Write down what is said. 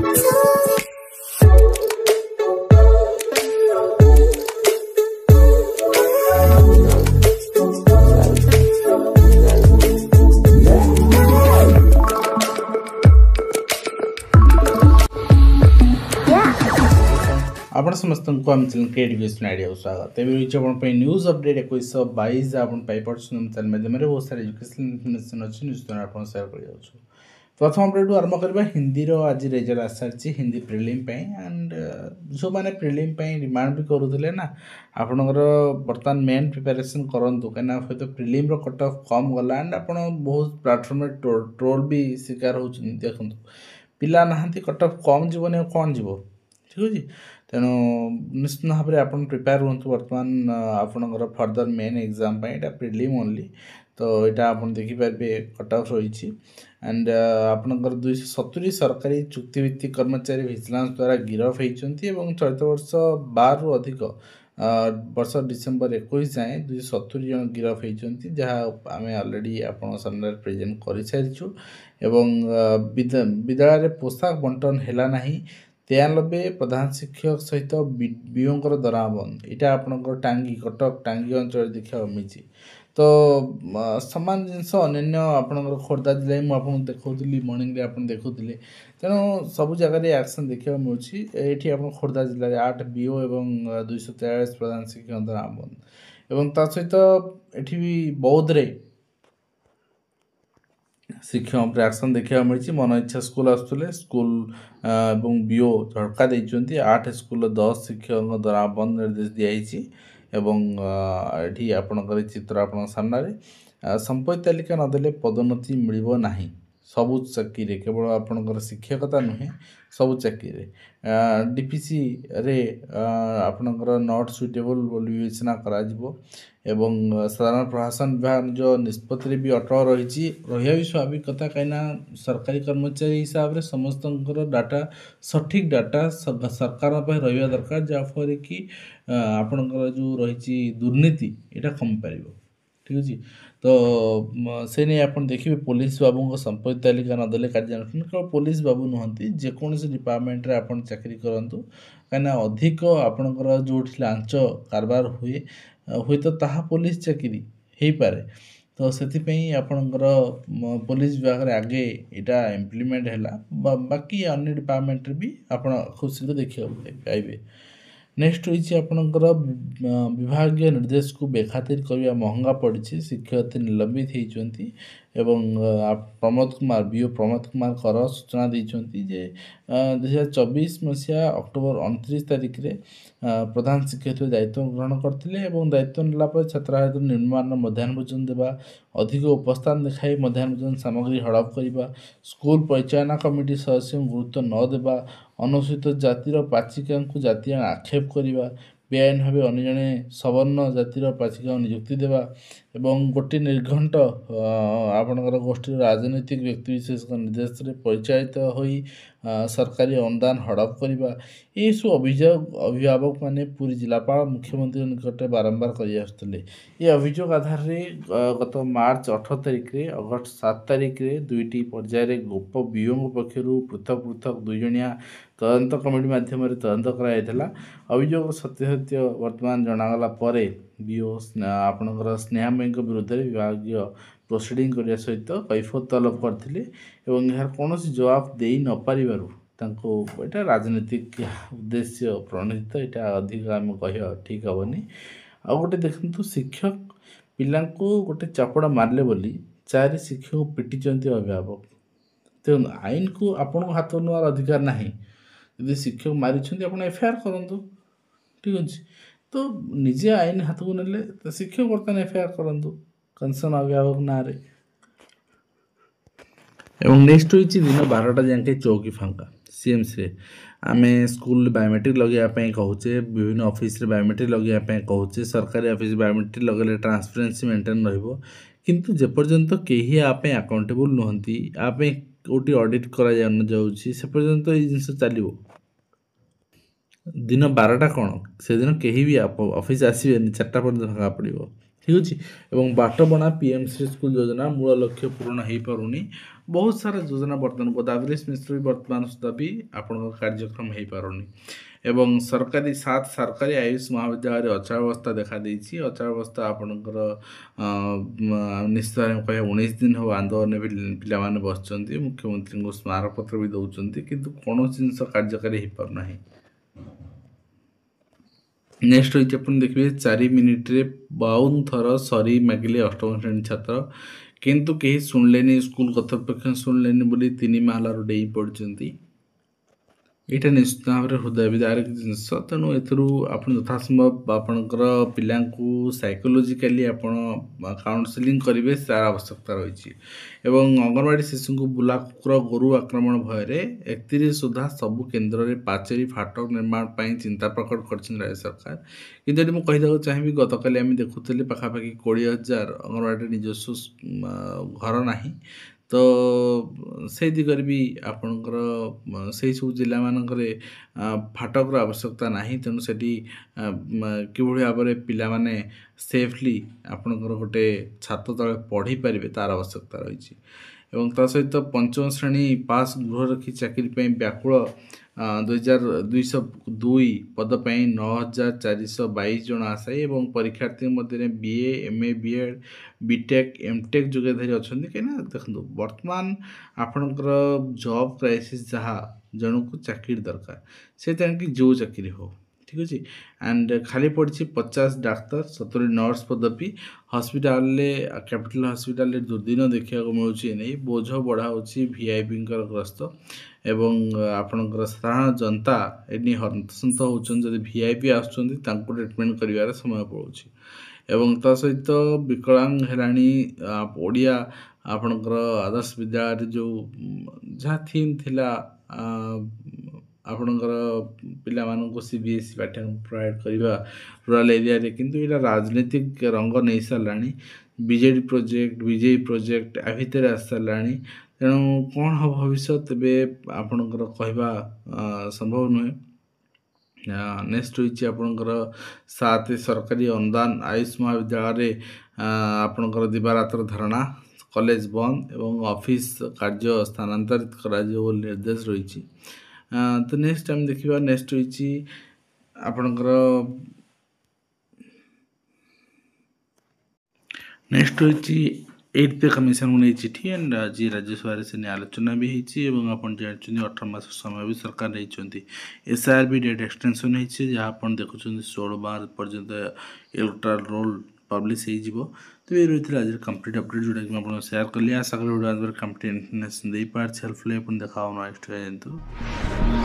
आपण समस्त को आम चैनल क्रिएटिव आइडिया स्वागत तेज रही आप न्यूज अपडेट 2122 आप चैनल माध्यम बहुत सारे एजुकेशनल इनफर्मेशन अच्छी न्यूज द्वारा आप सेयार कर प्रथम अपडेट आरंभ करवा हिंदी आज रिजल्ट आस सारी हिंदी प्रिलिम एंड जो मैंने प्रिलिम डिमांड भी करूले ना आपणकर बर्तमान मेन प्रिपेरेसन करूँ कहीं हूँ तो प्रिलिम कट ऑफ कम गला एंड आप बहुत प्लाटफर्म ट्रोल भी शिकार हो देखो पिला ना कट ऑफ कम जीवन कौन जीव ठीक अच्छे तेणु निश्चित भाव में आप प्रिपेयर हूँ बर्तमान आपणकर further main exam prelim only तो यहाँ आप देखिपारे कट ऑफ रही एंड आपणकर 270 सरकारी चुक्तिभित्तिक कर्मचारी विजिलेंस द्वारा गिरफ होती चलित वर्ष 12 रु अधिक वर्ष डिसेम्बर 21 जाए 270 जन गिरफ होती जहाँ आम अलरेडी आप सामने प्रेजेंट कर सारी विद्यालय पोशाक बंटन है ना 93 प्रधान शिक्षक सहित बीओं दरमा बंद यहाँ आपंकर टांगी कटक टांगी अंचल देखा मिली तो सामान जिनस अन्य आपंकर खोर्धा जिले मुझे देखी मर्णिंग आप देखुले तेणु सब जगह एक्शन देखा मिलूँ ये आप खोर्धा जिले में 8 बीओ और 243 प्रधान शिक्षक दरमा बंद और ता सहित ये भी बौद्ध रे शिक्षक एक्शन देखा मिली मन इच्छा स्कूल आसुले स्कूल बीओ झटका देती 8 स्कूल 10 शिक्षक द्वारा बंद निर्देश दिखाई ये आपणकर चित्र आप सामने संपत्ति तालिका नदेले पदोन्नति मिल ना सबु चाकरी केवल आपणकर शिक्षकता नुहे सबु चाकरी डीपीसी रे आपणकर नॉट सुइटेबल विवेचना करा एवं साधारण प्रशासन विभाग जो निष्पत्ति भी अटल रही भी स्वाभाविक कथा कहीं सरकारी कर्मचारी हिसाब से समस्त डाटा सठिक डाटा सरकार रहा दरकार जहाँफल कि आपणकर जो रही दुर्नीति यहाँ कम पार ठीक अच्छे तो से नहीं आप देखिए पुलिस बाबू संपत्ति तालिका नदेले कार्यानुष्ठान केवल पुलिस बाबू नुहति जेकोसी डिपार्टमेंट रे आप चाकरी करूँ कहीं अधिक आपणकर जो लांच कारबार हुए हुए तो ताहा पुलिस चाकरी हो पारे तो से आपणकर पुलिस विभाग रे आगे यहाँ इम्प्लीमेंट है बाकी अन्य डिपार्टमेंट भी आप खुशी देखा पाइबे नेक्स्ट रही आपणकर विभागीय निर्देश को बेखातिर करने महंगा पड़ी शिक्षयित्री निलंबित होती प्रमोद कुमार बीओ प्रमोद कुमार कर सूचना देते जे 2024 मसीहा अक्टोबर 29 तारिख रे प्रधान शिक्षयित्री दायित्व ग्रहण करते दायित्व नेला छात्र निर्माण मध्याह्न भोजन देवा अधिक उपस्थान देखाई मध्याह्न भोजन सामग्री हड़प करने स्कूल परिचालना कमिटी सदस्य गुरुत्व न देवा अनुसूचित जातिर पाचिका जातीय आक्षेप करने बेआईन भाव अन्य जड़े सवर्ण जातिर पाचिका नियुक्ति देवा एवं गोटे निर्घंट आपणकर गोष्ठी राजनैतिक व्यक्तिविशेष निर्देश परिचालित होई सरकारी अनुदान हड़प करने ये सब अभियोग अभिभावक माने पूरी जिलापाल मुख्यमंत्री निकट बारंबार कर अभियोग आधार में गत मार्च 18 तारिख रे अगस्त 7 तारिख रे दुईटी पर्यायर गोप बीओ पक्षर पृथक पृथक दुईजणिया तदंत कमिटी माध्यम तदंत कराइला अभियोग सत्य वर्तमान जनागला पर बीओ आपणकर स्नेहामयी विरुद्ध विभागीय प्रोसीडिंग करने सहित कैफियत तलब करते यार कौन जवाब दे न पारू यहाँ राजनीतिक उद्देश्य प्रणीत यहाँ अधिक आम कह ठीक हेनी आ गोटे देखु शिक्षक पिला गोटे चापड़ा मारे बोली 4 शिक्षक पिटिंट अभिभावक तेणु आईन को आपण हाथ नेवार अधिकार ना यदि शिक्षक मारी आप एफआईआर करूँ ठीक अच्छे तो निजे आईन हाथ को नेले तो शिक्षक बर्तमान एफआईआर करूँ कंसर्न अभिभावक ना नेक्स्ट होती दिन 12टा जाके चौकी फांका सीएमसी आम स्कूल बायोमेट्रिक लगेवाई कहचे विभिन्न ऑफिस रे बायोमेट्रिक लगेवाई कहचे सरकारी ऑफिस बायोमेट्रिक लगेले ट्रांसपेरेंसी मेंटेन रहिबो किंतु जेपर्यंत केही आपे अकाउंटेबल नुहंती आपे कोटी ऑडिट करा जाउछि से पर्यंत ये जिनस चलिबो दिन 12टा कौन से दिन कहीं भी ऑफिस आसबे 4टा पर्यंत फाँका पड़ो ठीक अच्छे और बाट बना पीएमसी स्कूल योजना मूल लक्ष्य पूरण हो पारुनी बहुत सारा योजना बर्तमान गोदावरी मिश्र भी वर्तमान सुधा भी आपण कार्यक्रम हो पारुनी एवं सरकारी 7 सरकारी आयुष महाविद्यालय अचलावस्था देखा देइछि अचलावस्था आपणकर निश्चित भाव 19 दिन हो आंदोलन पिलाने बसचंती मुख्यमंत्री को स्मारकपत्र भी दौरान किंतु कौन जिन कार्यकारी हो पारना। नेक्स्ट रही अपन देखिए 4 मिनिट्रे 52 थर सरी मागिले अष्टम श्रेणी छात्र किंतु कहीं शुणिले स्कूल कर्तृपक्ष शुणिले बोली 3 महलार डेई पड़ती यहाँ निश्चित भाव में हृदय विदारक जिनस तेणु आप यथासंभव आपणकर पिला साइकोलोजिकाली आप काउनसेलिंग करेंगे तार आवश्यकता रही एवं अंगनवाड़ी शिशु को बुला कुकुर गोरु आक्रमण भय 31 सुधा सबु केन्द्र में पाचेरी फाटक निर्माण पर चिंता प्रकट कर राज्य सरकार किंतु मुझे कहीदेक चाहिए गतकाली आम देखुले पाखापाखि 20,000 अंगनवाड़ी निजस्व घर ना तो से दिगरे भी आपणकर से सब जिला मानकरे फाटकर आवश्यकता नहीं तेणु से कि भाव में पिला माने सेफली आपणकर गोटे छात तले पढ़ी पारे तार आवश्यकता रही एवं ता सहित पंचम श्रेणी पास गृह रखी चाकरी व्याकुल 2202 पदप 9,422 जन आशायी और परीक्षार्थी मध्य BA MA BEd BTech MTech जोगेधारी अच्छा कहीं देखो बर्तमान आपणकर जॉब क्राइसिस जहाँ जन को चाकरी दरकार से तेणुक जो चाकरी हो ठीक अच्छे एंड खाली पड़ी 50 डाक्तर 70 नर्स पदवी हस्पिटाल कैपिटल हस्पिटाल दुर्दिन देखा मिलूँ नहीं बोझ बढ़ा वीआईपी ग्रस्त एवं आपणकर साधारण जनता एनी हंतसंत होती वीआईपी आसुँच ट्रिटमेंट कर समय पड़ुछि एवं ता सहित विकलांग हेलाणी ओडिया आपणकर आदर्श विद्यालय जो जहाँ थीम थिला आपणकर पिला मानक सीबीएसई पाठ्यक्रम प्रोवाइड करवा रूराल एरिया रे किंतु यहाँ राजनीतिक रंग नहीं सारा बीजेडी प्रोजेक्ट बीजेपी प्रोजेक्ट आ भितर आस सारा तेणु कौन हम भविष्य तेरे आपणकर कहवा संभव नुहे। नेक्स्ट रही आपणकर 7 सरकारी अनुदान आयुष महाविद्यालय आपणकर दिवारात्र धारणा कॉलेज बंद एवं ऑफिस कार्य स्थानांतरित करा निर्देश रही। तो नेक्स्ट टाइम देखा नेक्स्ट रही आपणकर नेक्स्ट रही 8th पे कमिशन को नहीं चिठी एंड आज राज्यसभा से आलोचना भी होती आप जानते 18 मास समय भी सरकार नहीं एसआर भी डेट एक्सटेंशन होती जहाँ आप देखुं 16/12 पर्यंत इलेक्टोरल रोल पब्लिश हो तो ये रही आज कंप्लीट अपडेट जोटा कि मैं शेयर कली आशा करी कंप्लीट इन्फॉर्मेशन दे पार्छ हेल्पफुल देखा नेक्स्ट।